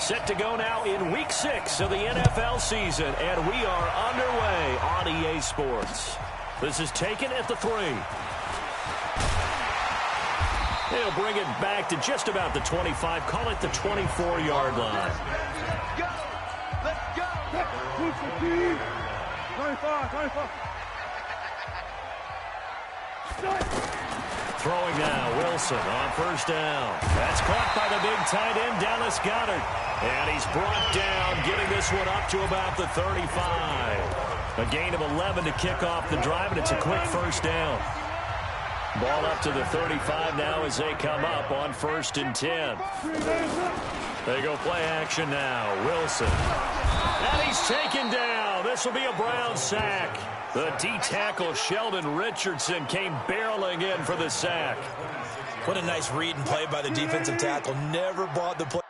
Set to go now in Week 6 of the NFL season, and we are underway on EA Sports. This is taken at the 3. They'll bring it back to just about the 25. Call it the 24-yard line. Let's go! 25. Throwing now, Wilson on first down. That's caught by the big tight end, Dallas Goedert. And he's brought down, getting this one up to about the 35. A gain of 11 to kick off the drive, and it's a quick first down. Ball up to the 35 now as they come up on 1st and 10. They go play action now. Wilson. And he's taken down. This will be a Brown sack. The D-tackle Sheldon Richardson came barreling in for the sack. What a nice read and play by the defensive tackle. Never bought the play.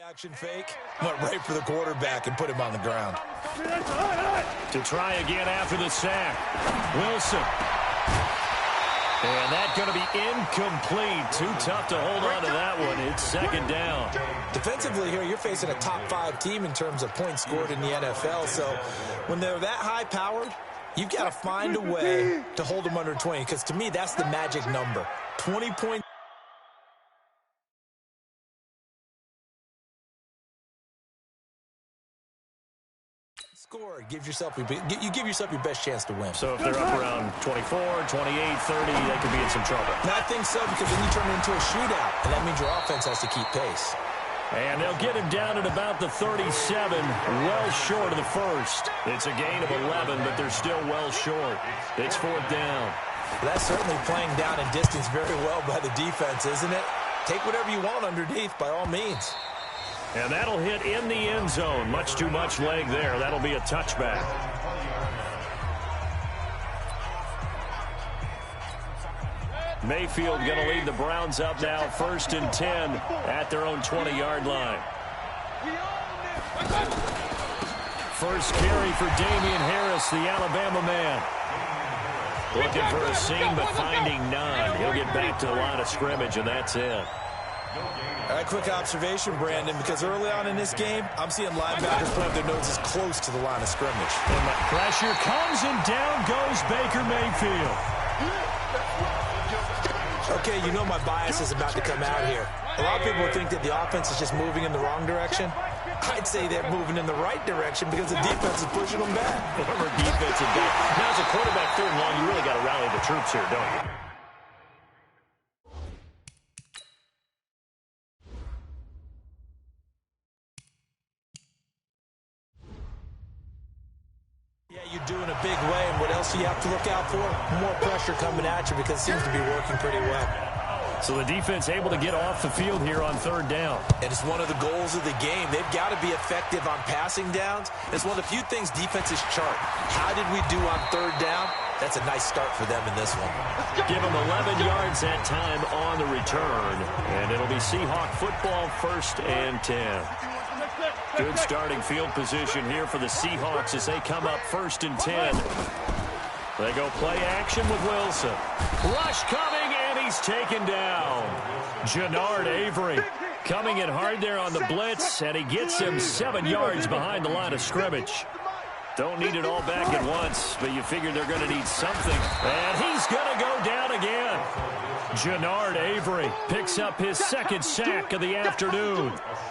Action fake. Went right for the quarterback and put him on the ground. To try again after the sack. Wilson. And that's going to be incomplete. Too tough to hold on to that one. It's 2nd down. Defensively here, you're facing a top 5 team in terms of points scored in the NFL. So when they're that high-powered, you've got to find a way to hold them under 20. Because to me, that's the magic number. 20 points. Score. You give yourself your best chance to win. So if they're up around 24, 28, 30, they could be in some trouble. And I think so, because then you turn it into a shootout, and that means your offense has to keep pace. And they'll get him down at about the 37, well short of the first. It's a gain of 11, but they're still well short. It's 4th down. Well, that's certainly playing down in distance very well by the defense, isn't it? Take whatever you want underneath, by all means. And that'll hit in the end zone. Much too much leg there. That'll be a touchback. Mayfield going to lead the Browns up now, 1st and 10 at their own 20-yard line. First carry for Damian Harris, the Alabama man. Looking for a seam, but finding none. He'll get back to the line of scrimmage, and that's it. All right, quick observation, Brandon, because early on in this game, I'm seeing linebackers put up their noses close to the line of scrimmage. And the pressure comes, and down goes Baker Mayfield. Okay, you know my bias is about to come out here. A lot of people think that the offense is just moving in the wrong direction. I'd say they're moving in the right direction because the defense is pushing them back. Former defensive guy. Now, as a quarterback 3rd and long, you really got to rally the troops here, don't you? You're doing a big way, and what else do you have to look out for? More pressure coming at you because it seems to be working pretty well. So the defense able to get off the field here on 3rd down. And it's one of the goals of the game. They've got to be effective on passing downs. It's one of the few things defenses chart. How did we do on 3rd down? That's a nice start for them in this one. Give them 11 yards that time on the return. And it'll be Seahawk football, 1st and 10. Good starting field position here for the Seahawks as they come up 1st and 10. They go play action with Wilson. Rush coming, and he's taken down. Jannard Avery coming in hard there on the blitz, and he gets him 7 yards behind the line of scrimmage. Don't need it all back at once, but you figure they're going to need something. And he's going to go down again. Jannard Avery picks up his 2nd sack of the afternoon.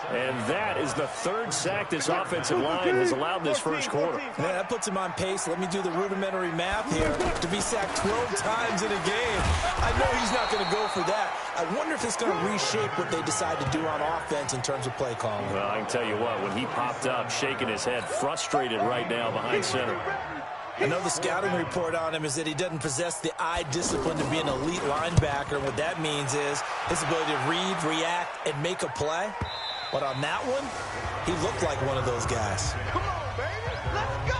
And that is the 3rd sack this offensive line has allowed this first quarter. Man, that puts him on pace. Let me do the rudimentary math here. To be sacked 12 times in a game, I know he's not going to go for that. I wonder if it's going to reshape what they decide to do on offense in terms of play calling. Well, I can tell you what, when he popped up, shaking his head, frustrated right now behind center. I know the scouting report on him is that he doesn't possess the eye discipline to be an elite linebacker. What that means is his ability to read, react, and make a play. But on that one, he looked like one of those guys. Come on, baby. Let's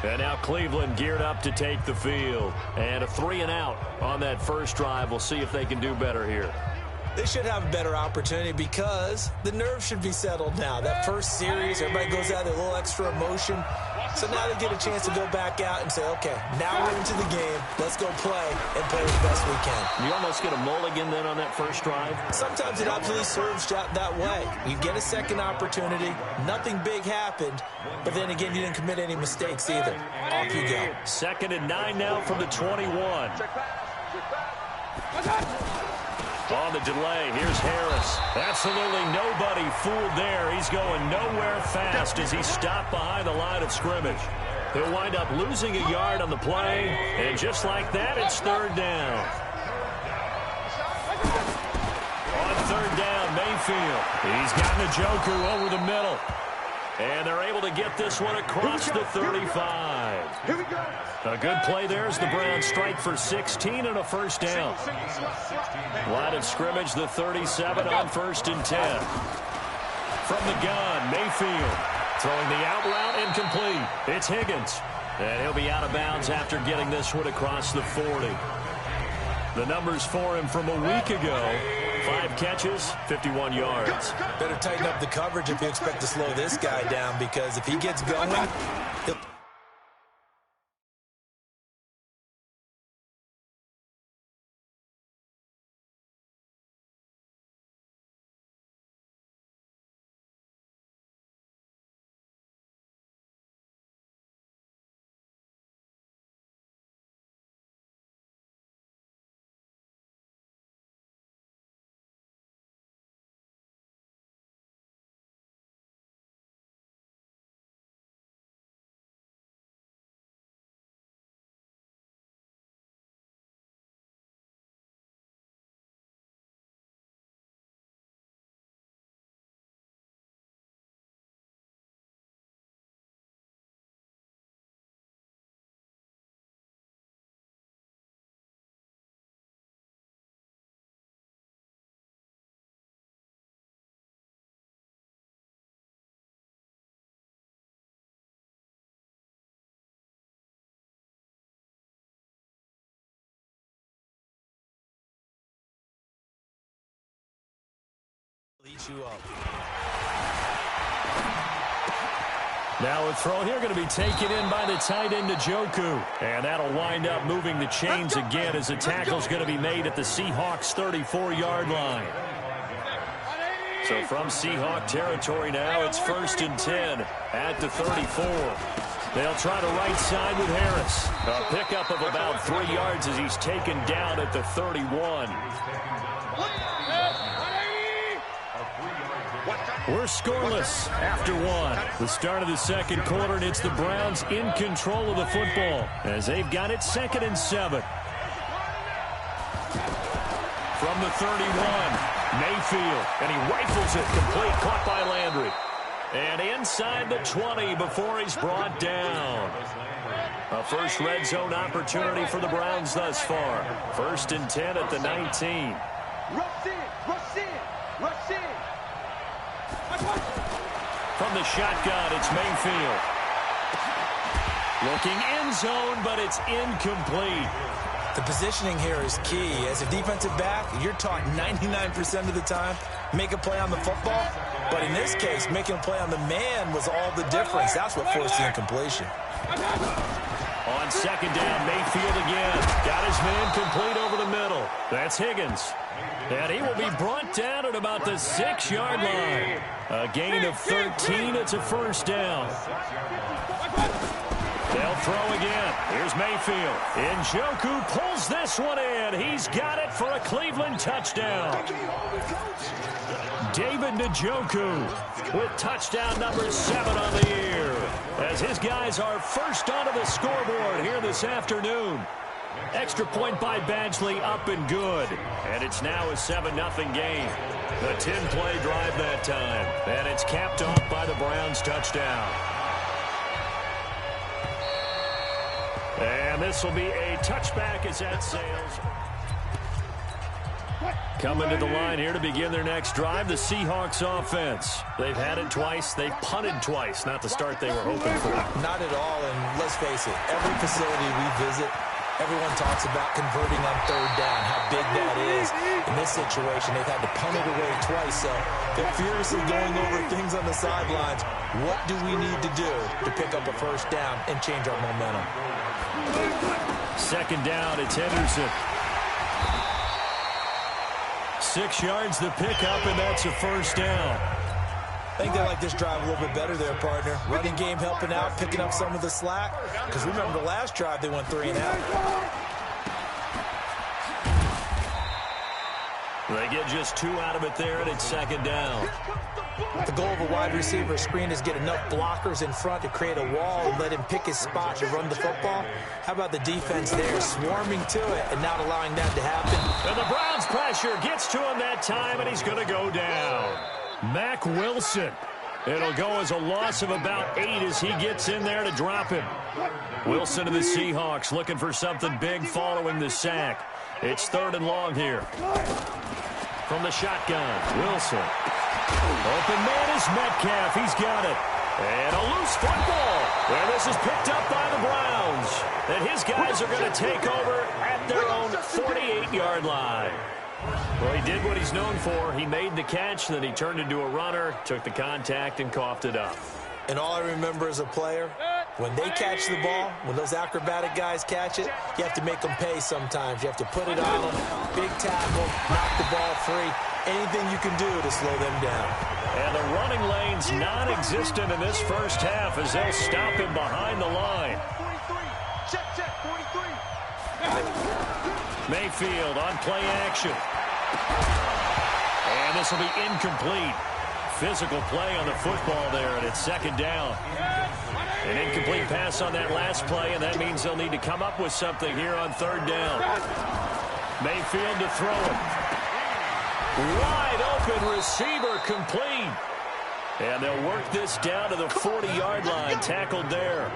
go. And now Cleveland geared up to take the field. And a 3-and-out on that first drive. We'll see if they can do better here. They should have a better opportunity because the nerves should be settled now. That first series, everybody goes out with a little extra emotion. So now they get a chance to go back out and say, okay, now we're into the game. Let's go play and play as best we can. You almost get a mulligan then on that first drive? Sometimes it absolutely serves that way. You get a second opportunity. Nothing big happened. But then again, you didn't commit any mistakes either. Off you go. 2nd and 9 now from the 21. On the delay, here's Harris. Absolutely nobody fooled there. He's going nowhere fast as he's stopped behind the line of scrimmage. He'll wind up losing a yard on the play, and just like that, it's 3rd down. On 3rd down, Mayfield. He's got Njoku over the middle. And they're able to get this one across the 35. Here we go. A good play there as the Browns strike for 16 and a first down. Line of scrimmage, the 37 on 1st and 10. From the gun, Mayfield throwing the out route incomplete. It's Higgins. And he'll be out of bounds after getting this one across the 40. The numbers for him from a week ago. 5 catches, 51 yards. Better tighten up the coverage if you expect to slow this guy down, because if he gets going, he'll... eat you up. Now a throw here going to be taken in by the tight end Njoku. And that'll wind up moving the chains again as the tackle's going to be made at the Seahawks 34-yard line. So from Seahawk territory now, it's 1st and 10 at the 34. They'll try to right side with Harris. A pickup of about 3 yards as he's taken down at the 31. We're scoreless after 1. The start of the 2nd quarter, and it's the Browns in control of the football as they've got it 2nd and 7. From the 31, Mayfield, and he rifles it complete, caught by Landry. And inside the 20 before he's brought down. A first red zone opportunity for the Browns thus far. 1st and 10 at the 19. Rush in, rush in, rush in. From the shotgun, it's Mayfield. Looking end zone, but it's incomplete. The positioning here is key. As a defensive back, you're taught 99% of the time, make a play on the football. But in this case, making a play on the man was all the difference. That's what forced the incompletion. On 2nd down, Mayfield again. Got his man complete over the middle. That's Higgins. And he will be brought down at about the 6-yard line. A gain of 13. It's a first down. They'll throw again. Here's Mayfield. Njoku pulls this one in. He's got it for a Cleveland touchdown. David Njoku with touchdown number 7 on the year, as his guys are first onto the scoreboard here this afternoon. Extra point by Badgley, up and good. And it's now a 7-0 game. The 10-play drive that time. And it's capped off by the Browns touchdown. And this will be a touchback as that sails. Coming to the line here to begin their next drive, the Seahawks offense. They've had it twice. They've punted twice. Not the start they were hoping for. Not at all, and let's face it, every facility we visit, Everyone talks about converting on third down, how big that is. In this situation, they've had to punt it away twice, so they're furiously going over things on the sidelines. What do we need to do to pick up a first down and change our momentum? Second down, it's Henderson. 6 yards the pickup, and that's a first down. I think they like this drive a little bit better there, partner. Running game helping out, picking up some of the slack. Because remember the last drive, they went 3 and out. They get just 2 out of it there, and it's second down. The goal of a wide receiver screen is get enough blockers in front to create a wall and let him pick his spot to run the football. How about the defense there, swarming to it and not allowing that to happen? And the Browns pressure gets to him that time, and he's going to go down. Mack Wilson. It'll go as a loss of about 8 as he gets in there to drop him. Wilson of the Seahawks looking for something big following the sack. It's 3rd and long here. From the shotgun, Wilson. Open man is Metcalf. He's got it. And a loose football. And this is picked up by the Browns. And his guys are going to take over at their own 48-yard line. Well, he did what he's known for. He made the catch, then he turned into a runner, took the contact, and coughed it up. And all I remember as a player, when they catch the ball, when those acrobatic guys catch it, you have to make them pay sometimes. You have to put it on them, big tackle, knock the ball free, anything you can do to slow them down. And the running lane's non-existent in this first half as they'll stop him behind the line. 43. Check, 43. Mayfield on play action. And this will be incomplete. Physical play on the football there, and it's second down. An incomplete pass on that last play, and that means they'll need to come up with something here on 3rd down. Mayfield to throw it. Wide open receiver complete. And they'll work this down to the 40-yard line, tackled there.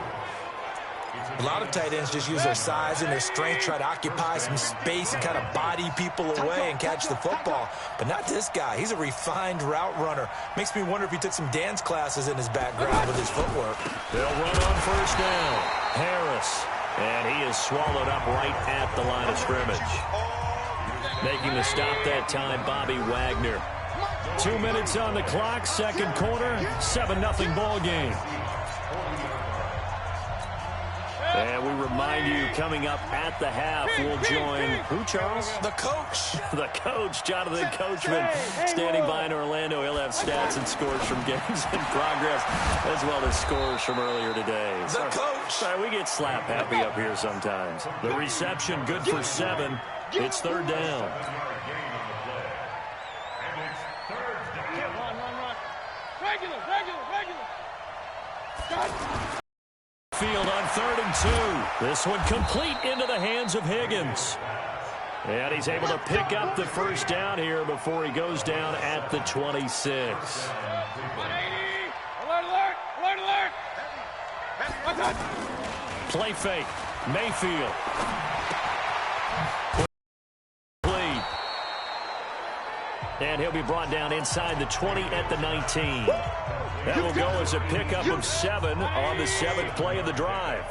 A lot of tight ends just use their size and their strength, try to occupy some space and kind of body people away and catch the football. But not this guy. He's a refined route runner. Makes me wonder if he took some dance classes in his background with his footwork. They'll run on first down. Harris. And he is swallowed up right at the line of scrimmage. Making the stop that time, Bobby Wagner. 2 minutes on the clock, second quarter, 7-0 ball game. And we remind you, coming up at the half, we'll join, who, Charles? The coach. The coach, Jonathan Coachman, standing by in Orlando. He'll have stats and scores from games in progress, as well as scores from earlier today. The coach. Sorry, we get slap happy up here sometimes. The reception, good for 7. It's 3rd down. Regular. Field on 3rd and 2. This one complete into the hands of Higgins. And he's able to pick up the first down here before he goes down at the 26. 180. Alert. Play fake. Mayfield. And he'll be brought down inside the 20 at the 19. That will go as a pickup of 7 on the 7th play of the drive.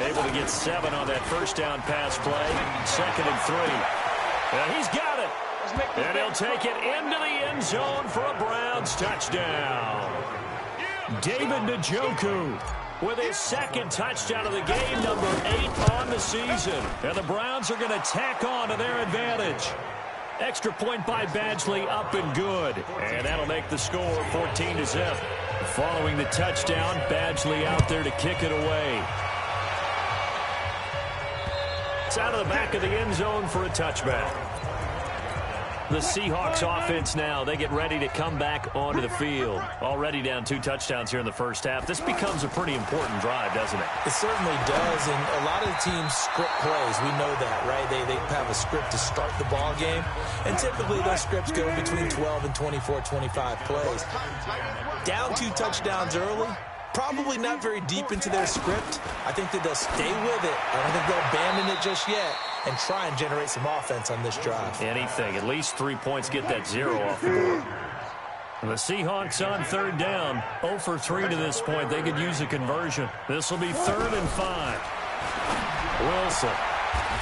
Able to get 7 on that first down pass play. 2nd and 3. And he's got it. And he'll take it into the end zone for a Browns touchdown. David Njoku with his 2nd touchdown of the game, number 8 on the season. And the Browns are going to tack on to their advantage. Extra point by Badgley, up and good. And that'll make the score 14-0. Following the touchdown, Badgley out there to kick it away. It's out of the back of the end zone for a touchback. The Seahawks offense now, they get ready to come back onto the field. Already down 2 touchdowns here in the first half. This becomes a pretty important drive, doesn't it? It certainly does, and a lot of the teams script plays. We know that, right? They have a script to start the ball game, and typically those scripts go between 12 and 24, 25 plays. Down 2 touchdowns early, probably not very deep into their script. I think that they'll stay with it. I don't think they'll abandon it just yet and try and generate some offense on this drive. Anything. At least 3 points, get that 0 off the board. The Seahawks on 3rd down. 0 for 3 to this point. They could use a conversion. This will be 3rd and 5. Wilson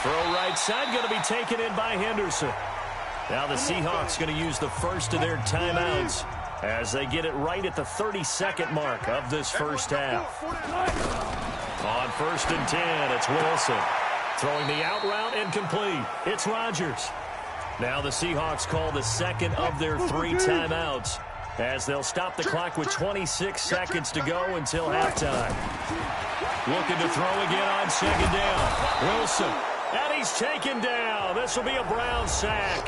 Throw right side going to be taken in by Henderson. Now the Seahawks going to use the first of their timeouts as they get it right at the 32nd mark of this first half. On 1st and 10, it's Wilson. Throwing the out route and complete. It's Rodgers. Now the Seahawks call the second of their 3 timeouts as they'll stop the clock with 26 seconds to go until halftime. Looking to throw again on 2nd down. Wilson. And he's taken down. This will be a Brown sack.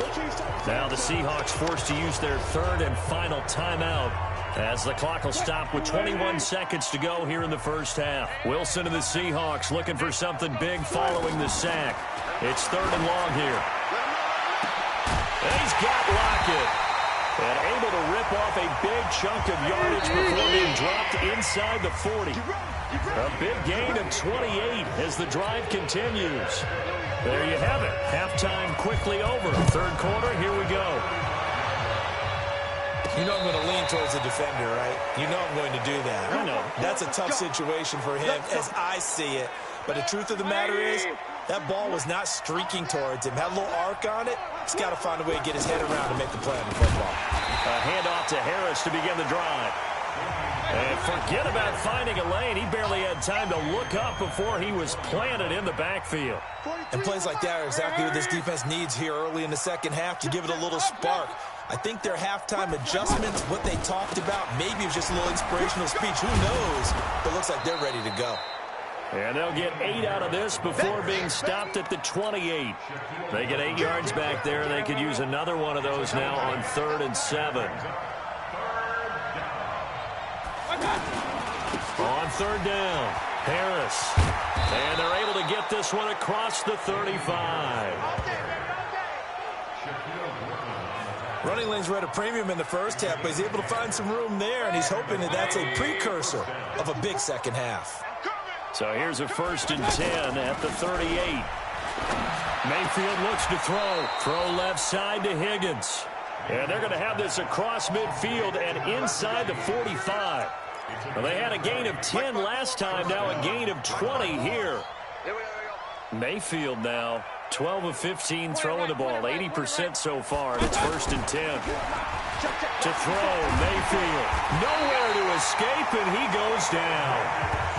Now the Seahawks forced to use their 3rd and final timeout as the clock will stop with 21 seconds to go here in the first half. Wilson and the Seahawks looking for something big following the sack. It's 3rd and long here. And he's got Lockett. And able to rip off a big chunk of yardage before being dropped inside the 40. A big gain of 28 as the drive continues. There you have it. Halftime quickly over. 3rd quarter, here we go. You know I'm going to lean towards the defender, right? You know I'm going to do that. I know. That's a tough situation for him as I see it. But the truth of the matter is, that ball was not streaking towards him. Had a little arc on it. He's got to find a way to get his head around and make the play on the football. A handoff to Harris to begin the drive. And forget about finding a lane. He barely had time to look up before he was planted in the backfield. And plays like that are exactly what this defense needs here early in the second half to give it a little spark. I think their halftime adjustments, what they talked about, maybe it was just a little inspirational speech. Who knows? But it looks like they're ready to go. And they'll get 8 out of this before being stopped at the 28. They get 8 yards back there. They could use another one of those now on 3rd and 7. On 3rd down, Harris. And they're able to get this one across the 35. Running lanes were at a premium in the first half, but he's able to find some room there, and he's hoping that that's a precursor of a big second half. So here's a 1st and 10 at the 38. Mayfield looks to throw. Throw left side to Higgins. And they're going to have this across midfield and inside the 45. Well, they had a gain of 10 last time, now a gain of 20 here. Mayfield now, 12 of 15 throwing the ball, 80% so far, and it's 1st and 10. To throw, Mayfield. Nowhere to escape, and he goes down.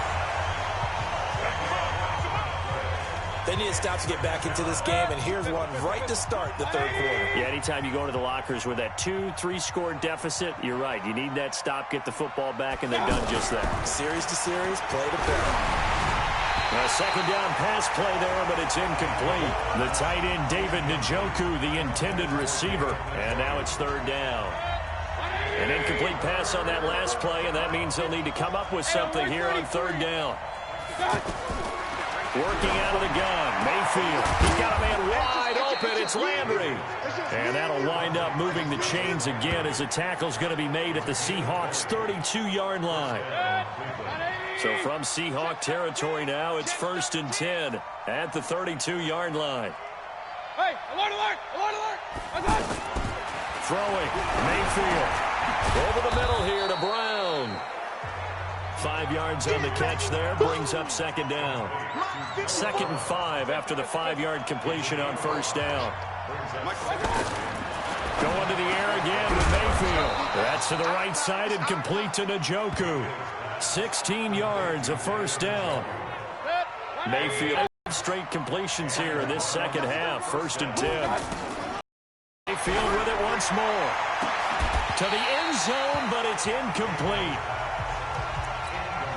They need to stop to get back into this game, and here's one right to start the 3rd quarter. Yeah, anytime you go into the lockers with that 2-3 score deficit, you're right. You need that stop, get the football back, and they've done just that. Series to series, play to play. A 2nd down pass play there, but it's incomplete. The tight end, David Njoku, the intended receiver, and now it's 3rd down. An incomplete pass on that last play, and that means they'll need to come up with something here on 3rd down. Working out of the gun, Mayfield. He's got a man wide open. It's Landry. And that'll wind up moving the chains again as the tackle's going to be made at the Seahawks' 32-yard line. So from Seahawk territory now, it's 1st and 10 at the 32-yard line. Hey, alert, alert, alert, alert. Throwing, Mayfield. Over the middle here to Brown. 5 yards on the catch there, brings up 2nd down. 2nd and 5 after the 5-yard completion on 1st down. Going to the air again with Mayfield. That's to the right side and complete to Njoku. 16 yards, a 1st down. Mayfield, straight completions here in this second half, 1st and 10. Mayfield with it once more. To the end zone, but it's incomplete.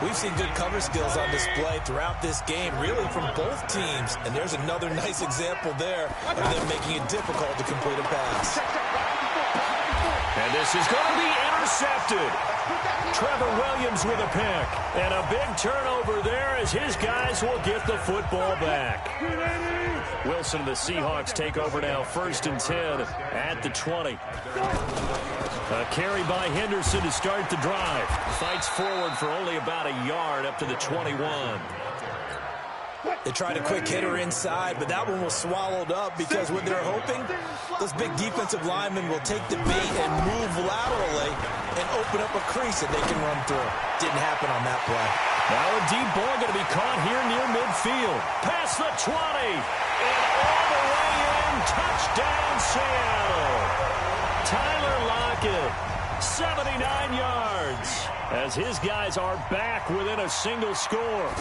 We've seen good cover skills on display throughout this game, really from both teams. And there's another nice example there of them making it difficult to complete a pass. And this is going to be intercepted. Trevor Williams with a pick. And a big turnover there as his guys will get the football back. Wilson and the Seahawks take over now, 1st and 10 at the 20. A carry by Henderson to start the drive. Fights forward for only about a yard up to the 21. They tried a quick hitter inside, but that one was swallowed up because what they're hoping, those big defensive linemen will take the bait and move laterally and open up a crease that they can run through. Didn't happen on that play. Now a deep ball going to be caught here near midfield. Past the 20. And all the way in. Touchdown, Seattle. Tyler Lockett, 79 yards. As his guys are back within a single score.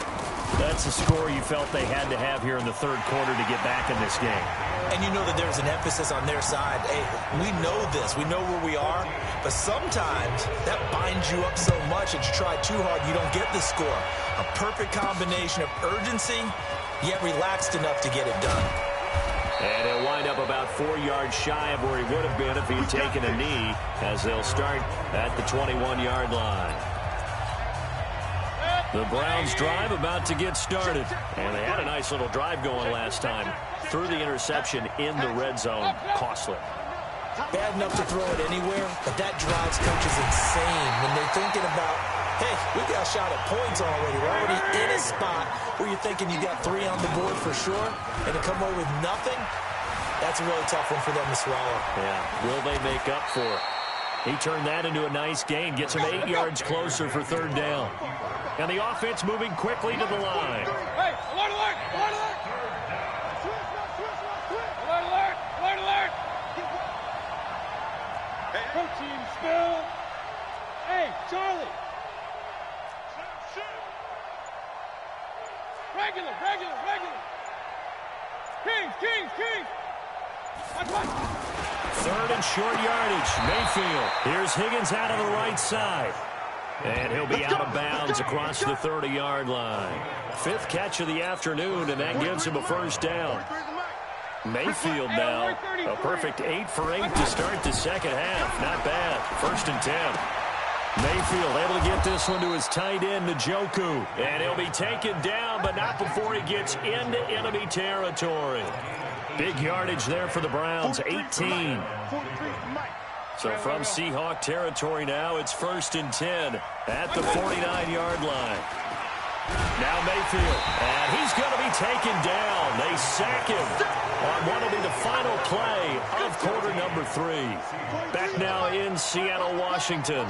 That's a score you felt they had to have here in the third quarter to get back in this game. And you know that there's an emphasis on their side. Hey, we know this. We know where we are. But sometimes that binds you up so much that you try too hard, you don't get the score. A perfect combination of urgency, yet relaxed enough to get it done. And he'll wind up about 4 yards shy of where he would have been if he'd taken a knee, as they'll start at the 21-yard line. The Browns drive about to get started. And they had a nice little drive going last time. Threw the interception in the red zone. Costly. Bad enough to throw it anywhere, but that drives coaches insane when they're thinking about, hey, we got a shot at points already. We're already in a spot where you're thinking you got 3 on the board for sure, and to come away with nothing, that's a really tough one for them to swallow. Yeah, will they make up for it? He turned that into a nice gain, gets him 8 yards closer for third down. And the offense moving quickly to the line. Hey, alert, alert, alert, alert. Alert, alert, alert, alert. Protein spill. Hey, Charlie. Regular, regular, regular. Kings, Kings, Kings. Watch, watch. Third and short yardage. Mayfield. Here's Higgins out of the right side. And he'll be out of bounds across the 30-yard line. 5th catch of the afternoon, and that gives him a first down. Mayfield now, a perfect 8 for 8 to start the second half. Not bad. 1st and 10. Mayfield able to get this one to his tight end, Njoku. And he'll be taken down, but not before he gets into enemy territory. Big yardage there for the Browns, 18. So from Seahawk territory now, it's 1st and 10 at the 49-yard line. Now Mayfield, and he's going to be taken down. They sack him on what will be the final play of quarter number 3. Back now in Seattle, Washington.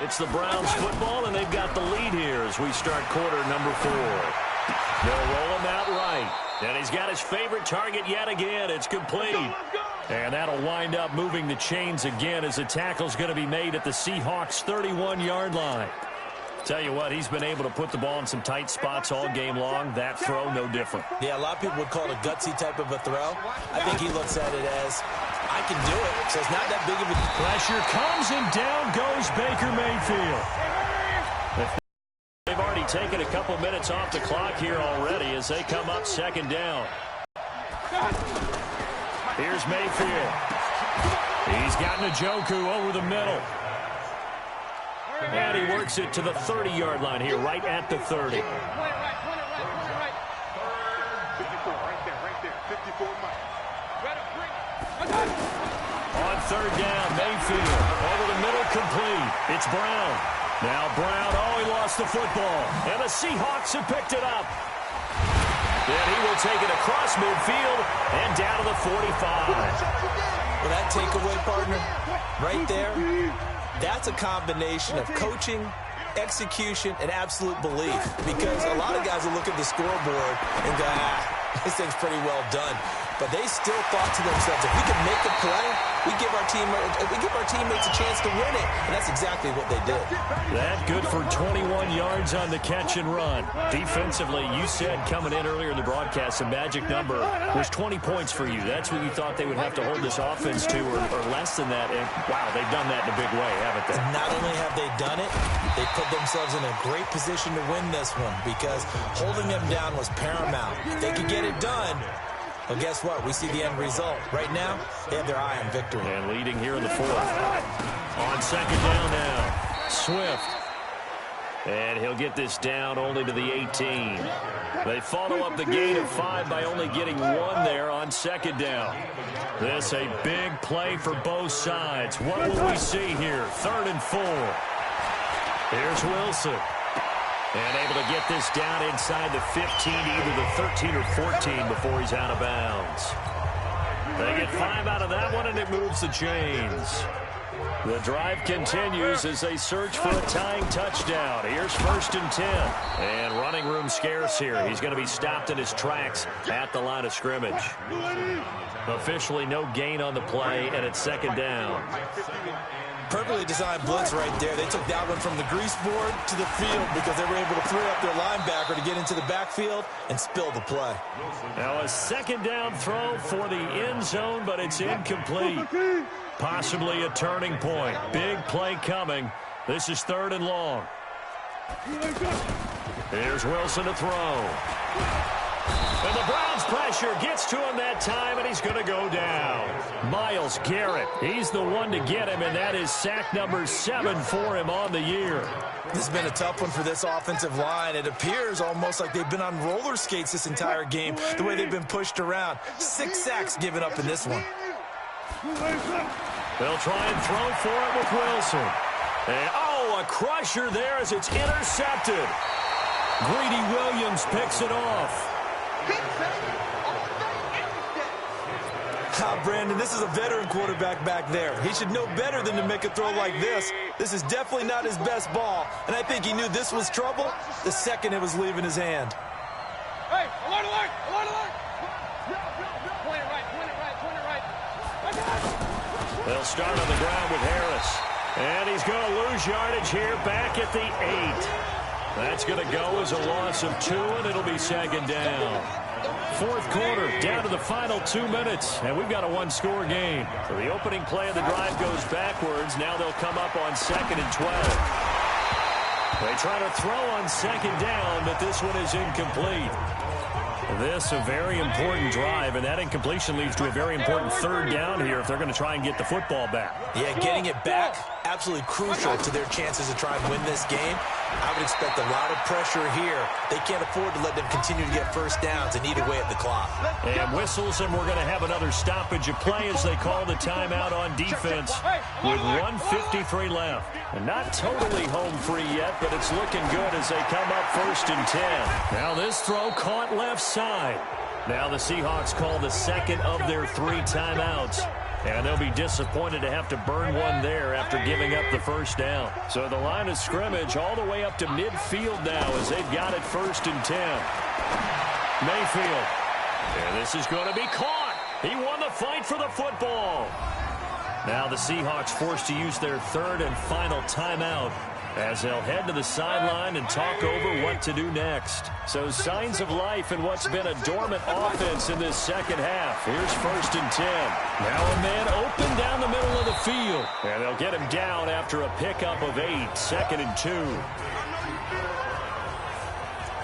It's the Browns football, and they've got the lead here as we start quarter number 4. They'll roll him out right. And he's got his favorite target yet again. It's complete. And that'll wind up moving the chains again as the tackle's going to be made at the Seahawks' 31-yard line. Tell you what, he's been able to put the ball in some tight spots all game long. That throw, no different. Yeah, a lot of people would call it a gutsy type of a throw. I think he looks at it as, I can do it, so it's not that big of a... Pressure comes, and down goes Baker Mayfield. They've already taken a couple minutes off the clock here already as they come up 2nd down. Here's Mayfield. He's got Njoku over the middle. And he works it to the 30-yard line here, right at the 30. On 3rd down, Mayfield over the middle, complete. It's Brown. Now Brown, oh, he lost the football. And the Seahawks have picked it up. And he will take it across midfield and down to the 45. Well, that takeaway, partner, right there, that's a combination of coaching, execution, and absolute belief. Because a lot of guys will look at the scoreboard and go, this thing's pretty well done. But they still thought to themselves, if we can make a play, we give our teammates a chance to win it. And that's exactly what they did. That good for 21 yards on the catch and run. Defensively, you said coming in earlier in the broadcast, the magic number was 20 points for you. That's what you thought they would have to hold this offense to, or less than that. And, wow, they've done that in a big way, haven't they? Not only have they done it, they put themselves in a great position to win this one because holding them down was paramount. If they could get it done, well, guess what? We see the end result. Right now, they have their eye on victory. And leading here in the 4th. On 2nd down now, Swift. And he'll get this down only to the 18. They follow up the gain of 5 by only getting 1 there on 2nd down. This a big play for both sides. What will we see here? 3rd and 4. Here's Wilson. And able to get this down inside the 15, either the 13 or 14 before he's out of bounds. They get 5 out of that one, and it moves the chains. The drive continues as they search for a tying touchdown. Here's 1st and 10. And running room scarce here. He's going to be stopped in his tracks at the line of scrimmage. Officially no gain on the play, and it's 2nd down. Perfectly designed blitz right there. They took that one from the grease board to the field because they were able to free up their linebacker to get into the backfield and spill the play. Now a 2nd down throw for the end zone, but it's incomplete. Possibly a turning point. Big play coming. This is 3rd and long. Here's Wilson to throw. And the Browns pressure gets to him that time, and he's going to go down. Myles Garrett, he's the one to get him, and that is sack number 7 for him on the year. This has been a tough one for this offensive line. It appears almost like they've been on roller skates this entire game, the way they've been pushed around. 6 sacks given up in this one. They'll try and throw for it with Wilson. And, a crusher there as it's intercepted. Greedy Williams picks it off. Brandon, this is a veteran quarterback back there. He should know better than to make a throw like this. This is definitely not his best ball, and I think he knew this was trouble the second it was leaving his hand. Hey, alert, alert, alert, alert. Point it right, point it right, point it right. They'll start on the ground with Harris. And he's going to lose yardage here back at the 8. That's going to go as a loss of 2, and it'll be 2nd down. 4th quarter, down to the final 2 minutes, and we've got a 1-score game. So the opening play of the drive goes backwards. Now they'll come up on 2nd and 12. They try to throw on 2nd down, but this one is incomplete. This a very important drive, and that incompletion leads to a very important 3rd down here if they're going to try and get the football back. Yeah, getting it back, absolutely crucial to their chances to try and win this game. I would expect a lot of pressure here. They can't afford to let them continue to get 1st downs and eat away at the clock. And whistles, and we're going to have another stoppage of play as they call the timeout on defense with 1:53 left. And not totally home free yet, but it's looking good as they come up 1st and 10. Now this throw caught left side. Now the Seahawks call the 2nd of their 3 timeouts. And they'll be disappointed to have to burn one there after giving up the 1st down. So the line of scrimmage all the way up to midfield now as they've got it 1st and 10. Mayfield. And this is going to be caught. He won the fight for the football. Now the Seahawks forced to use their 3rd and final timeout as they'll head to the sideline and talk over what to do next. So signs of life in what's been a dormant offense in this 2nd half. Here's 1st and 10. Now a man open down the middle of the field. And they'll get him down after a pickup of 8. 2nd and 2.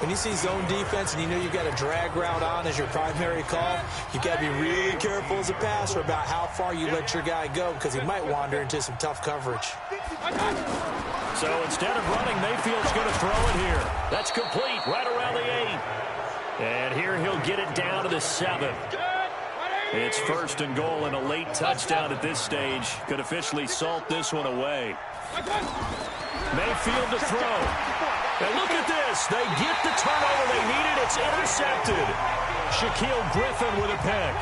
When you see zone defense and you know you've got a drag route on as your primary call, you've got to be really careful as a passer about how far you let your guy go because he might wander into some tough coverage. So instead of running, Mayfield's going to throw it here. That's complete right around the 8. And here he'll get it down to the 7. It's 1st and goal, and a late touchdown at this stage could officially salt this one away. Mayfield to throw. And look at this. They get the turnover they needed. It's intercepted. Shaquille Griffin with a pick.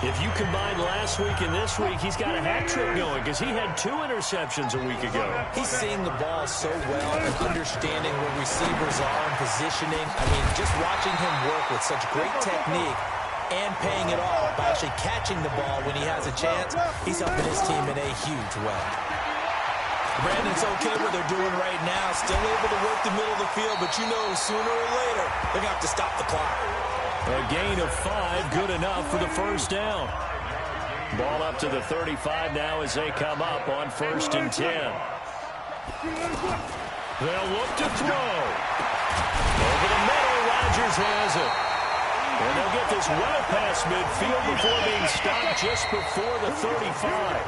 If you combine last week and this week, he's got a hat trick going because he had 2 interceptions a week ago. He's seeing the ball so well and understanding where receivers are and positioning. I mean, just watching him work with such great technique and paying it off by actually catching the ball when he has a chance, he's helping his team in a huge way. Brandon, it's okay what they're doing right now. Still able to work the middle of the field, but you know sooner or later they're going to have to stop the clock. A gain of 5, good enough for the 1st down. Ball up to the 35 now as they come up on 1st and 10. They'll look to throw. Over the middle, Rodgers has it. And they'll get this well past midfield before being stopped just before the 35.